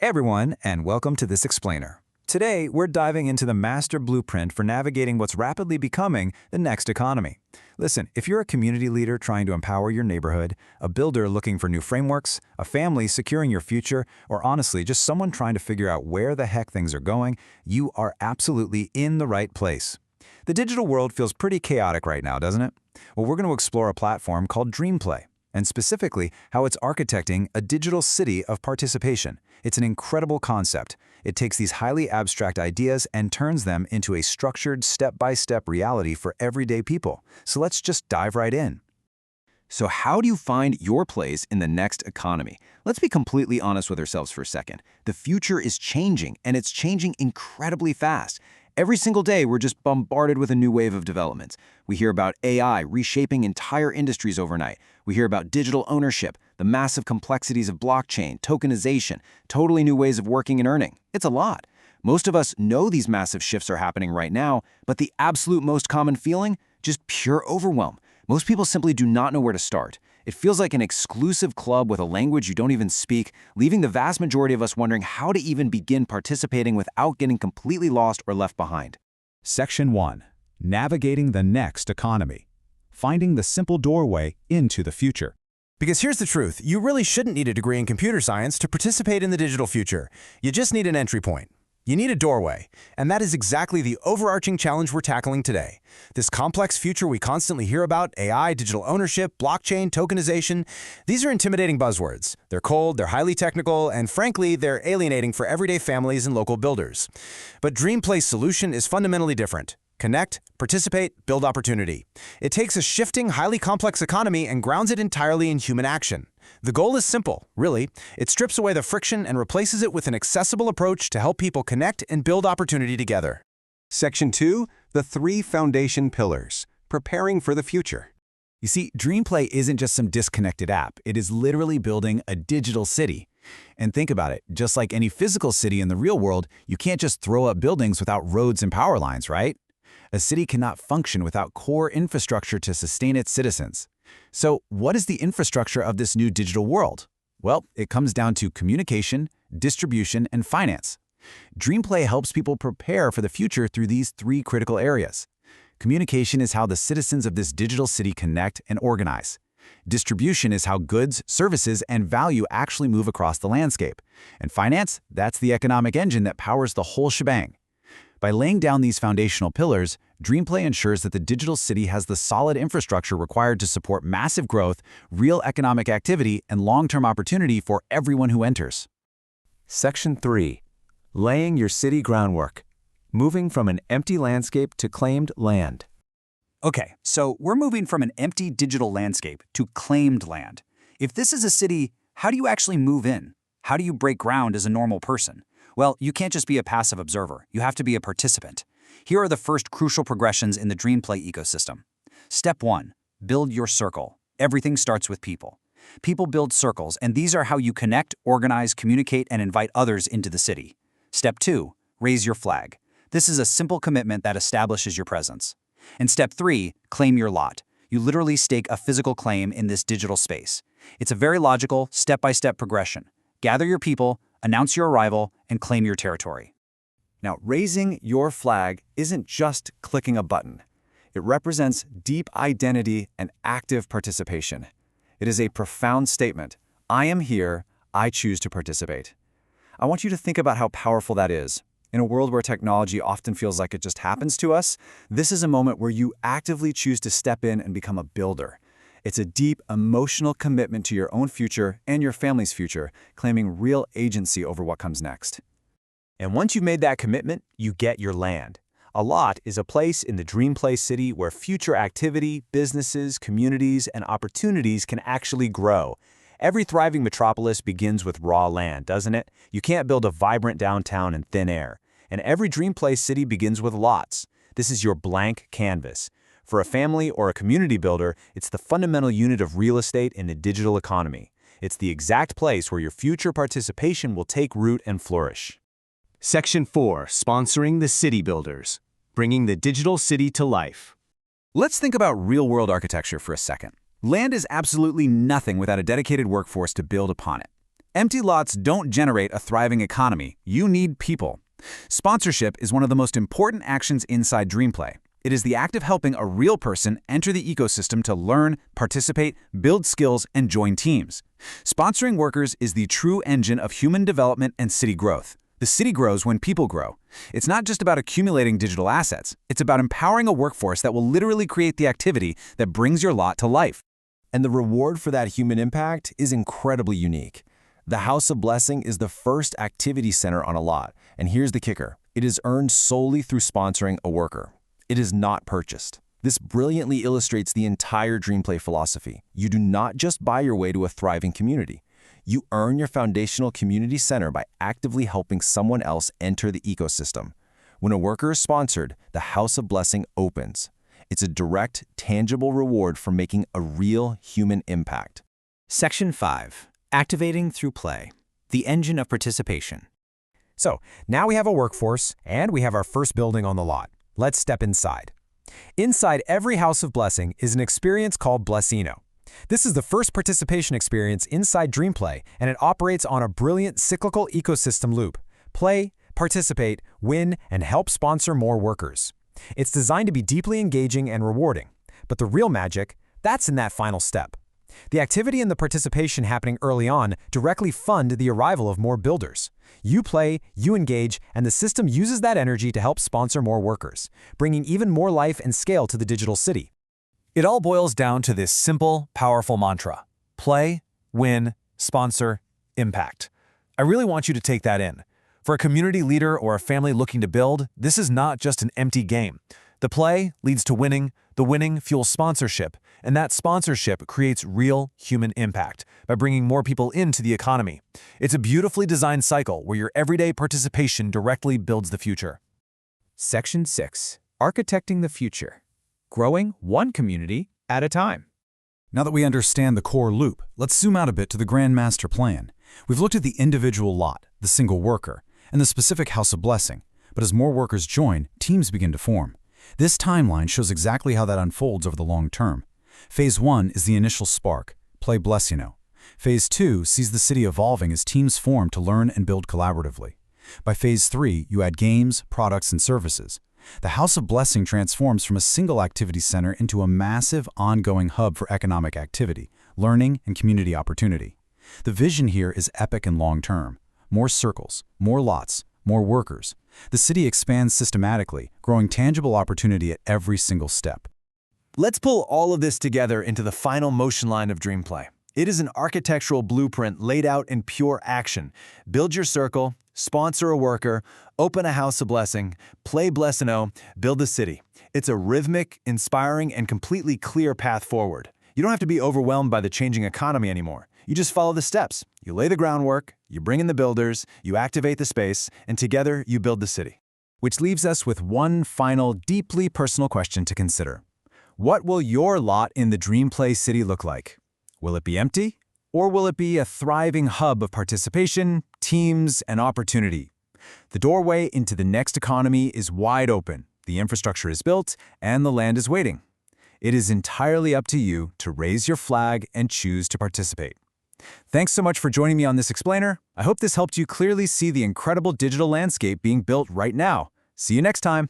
Hey everyone, and welcome to This Explainer. Today, we're diving into the master blueprint for navigating what's rapidly becoming the next economy. Listen, if you're a community leader trying to empower your neighborhood, a builder looking for new frameworks, a family securing your future, or honestly, just someone trying to figure out where the heck things are going, you are absolutely in the right place. The digital world feels pretty chaotic right now, doesn't it? Well, we're going to explore a platform called DreamPlay, and specifically how it's architecting a digital city of participation. It's an incredible concept. It takes these highly abstract ideas and turns them into a structured step-by-step reality for everyday people. So let's just dive right in. So how do you find your place in the next economy? Let's be completely honest with ourselves for a second. The future is changing, and it's changing incredibly fast. Every single day, we're just bombarded with a new wave of developments. We hear about AI reshaping entire industries overnight. We hear about digital ownership, the massive complexities of blockchain, tokenization, totally new ways of working and earning. It's a lot. Most of us know these massive shifts are happening right now, but the absolute most common feeling? Just pure overwhelm. Most people simply do not know where to start. It feels like an exclusive club with a language you don't even speak, leaving the vast majority of us wondering how to even begin participating without getting completely lost or left behind. Section 1. Navigating the next economy. Finding the simple doorway into the future. Because here's the truth, you really shouldn't need a degree in computer science to participate in the digital future. You just need an entry point. You need a doorway, and that is exactly the overarching challenge we're tackling today. This complex future we constantly hear about, AI, digital ownership, blockchain, tokenization, these are intimidating buzzwords. They're cold, they're highly technical, and frankly, they're alienating for everyday families and local builders. But DreamPlay's solution is fundamentally different. Connect, participate, build opportunity. It takes a shifting, highly complex economy and grounds it entirely in human action. The goal is simple, really. It strips away the friction and replaces it with an accessible approach to help people connect and build opportunity together. Section 2. The 3 foundation pillars. Preparing for the future. You see, DreamPlay isn't just some disconnected app. It is literally building a digital city. And think about it, just like any physical city in the real world, you can't just throw up buildings without roads and power lines, right? A city cannot function without core infrastructure to sustain its citizens. So what is the infrastructure of this new digital world? Well, it comes down to communication, distribution, and finance. DreamPlay helps people prepare for the future through these 3 critical areas. Communication is how the citizens of this digital city connect and organize. Distribution is how goods, services, and value actually move across the landscape. And finance, that's the economic engine that powers the whole shebang. By laying down these foundational pillars, DreamPlay ensures that the digital city has the solid infrastructure required to support massive growth, real economic activity, and long-term opportunity for everyone who enters. Section 3. Laying your city groundwork. Moving from an empty landscape to claimed land. Okay, so we're moving from an empty digital landscape to claimed land. If this is a city, how do you actually move in? How do you break ground as a normal person? Well, you can't just be a passive observer. You have to be a participant. Here are the first crucial progressions in the DreamPlay ecosystem. Step 1. Build your circle. Everything starts with people. People build circles, and these are how you connect, organize, communicate, and invite others into the city. Step 2. Raise your flag. This is a simple commitment that establishes your presence. And Step 3. Claim your lot. You literally stake a physical claim in this digital space. It's a very logical, step-by-step progression. Gather your people, announce your arrival, and claim your territory. Now, raising your flag isn't just clicking a button. It represents deep identity and active participation. It is a profound statement. I am here. I choose to participate. I want you to think about how powerful that is. In a world where technology often feels like it just happens to us, this is a moment where you actively choose to step in and become a builder. It's a deep, emotional commitment to your own future and your family's future, claiming real agency over what comes next. And once you've made that commitment, you get your land. A lot is a place in the DreamPlay city where future activity, businesses, communities, and opportunities can actually grow. Every thriving metropolis begins with raw land, doesn't it? You can't build a vibrant downtown in thin air. And every DreamPlay city begins with lots. This is your blank canvas. For a family or a community builder, it's the fundamental unit of real estate in the digital economy. It's the exact place where your future participation will take root and flourish. Section 4. Sponsoring the city builders. Bringing the digital city to life. Let's think about real-world architecture for a second. Land is absolutely nothing without a dedicated workforce to build upon it. Empty lots don't generate a thriving economy. You need people. Sponsorship is one of the most important actions inside DreamPlay. It is the act of helping a real person enter the ecosystem to learn, participate, build skills, and join teams. Sponsoring workers is the true engine of human development and city growth. The city grows when people grow. It's not just about accumulating digital assets. It's about empowering a workforce that will literally create the activity that brings your lot to life. And the reward for that human impact is incredibly unique. The House of Blessing is the first activity center on a lot. And here's the kicker. It is earned solely through sponsoring a worker. It is not purchased. This brilliantly illustrates the entire DreamPlay philosophy. You do not just buy your way to a thriving community. You earn your foundational community center by actively helping someone else enter the ecosystem. When a worker is sponsored, the House of Blessing opens. It's a direct, tangible reward for making a real human impact. Section 5. Activating through play. The engine of participation. So, now we have a workforce, and we have our first building on the lot. Let's step inside. Inside every House of Blessing is an experience called Blessino. This is the first participation experience inside DreamPlay, and it operates on a brilliant cyclical ecosystem loop. Play, participate, win, and help sponsor more workers. It's designed to be deeply engaging and rewarding. But the real magic, that's in that final step. The activity and the participation happening early on directly fund the arrival of more builders. You play, you engage, and the system uses that energy to help sponsor more workers, bringing even more life and scale to the digital city. It all boils down to this simple, powerful mantra: play, win, sponsor, impact. I really want you to take that in. For a community leader or a family looking to build, this is not just an empty game. The play leads to winning, the winning fuels sponsorship, and that sponsorship creates real human impact by bringing more people into the economy. It's a beautifully designed cycle where your everyday participation directly builds the future. Section 6. Architecting the future. Growing one community at a time. Now that we understand the core loop, let's zoom out a bit to the grand master plan. We've looked at the individual lot, the single worker, and the specific House of Blessing. But as more workers join, teams begin to form. This timeline shows exactly how that unfolds over the long term. Phase 1 is the initial spark, play Blessino. Phase 2 sees the city evolving as teams form to learn and build collaboratively. By Phase 3, you add games, products, and services. The House of Blessing transforms from a single activity center into a massive, ongoing hub for economic activity, learning, and community opportunity. The vision here is epic and long-term. More circles, more lots, more workers. The city expands systematically, growing tangible opportunity at every single step. Let's pull all of this together into the final motion line of DreamPlay. It is an architectural blueprint laid out in pure action. Build your circle, sponsor a worker, open a House of Blessing, play Blessino, build the city. It's a rhythmic, inspiring, and completely clear path forward. You don't have to be overwhelmed by the changing economy anymore. You just follow the steps. You lay the groundwork, you bring in the builders, you activate the space, and together you build the city. Which leaves us with one final, deeply personal question to consider. What will your lot in the DreamPlay city look like? Will it be empty? Or will it be a thriving hub of participation, teams, and opportunity? The doorway into the next economy is wide open, the infrastructure is built, and the land is waiting. It is entirely up to you to raise your flag and choose to participate. Thanks so much for joining me on this explainer. I hope this helped you clearly see the incredible digital landscape being built right now. See you next time.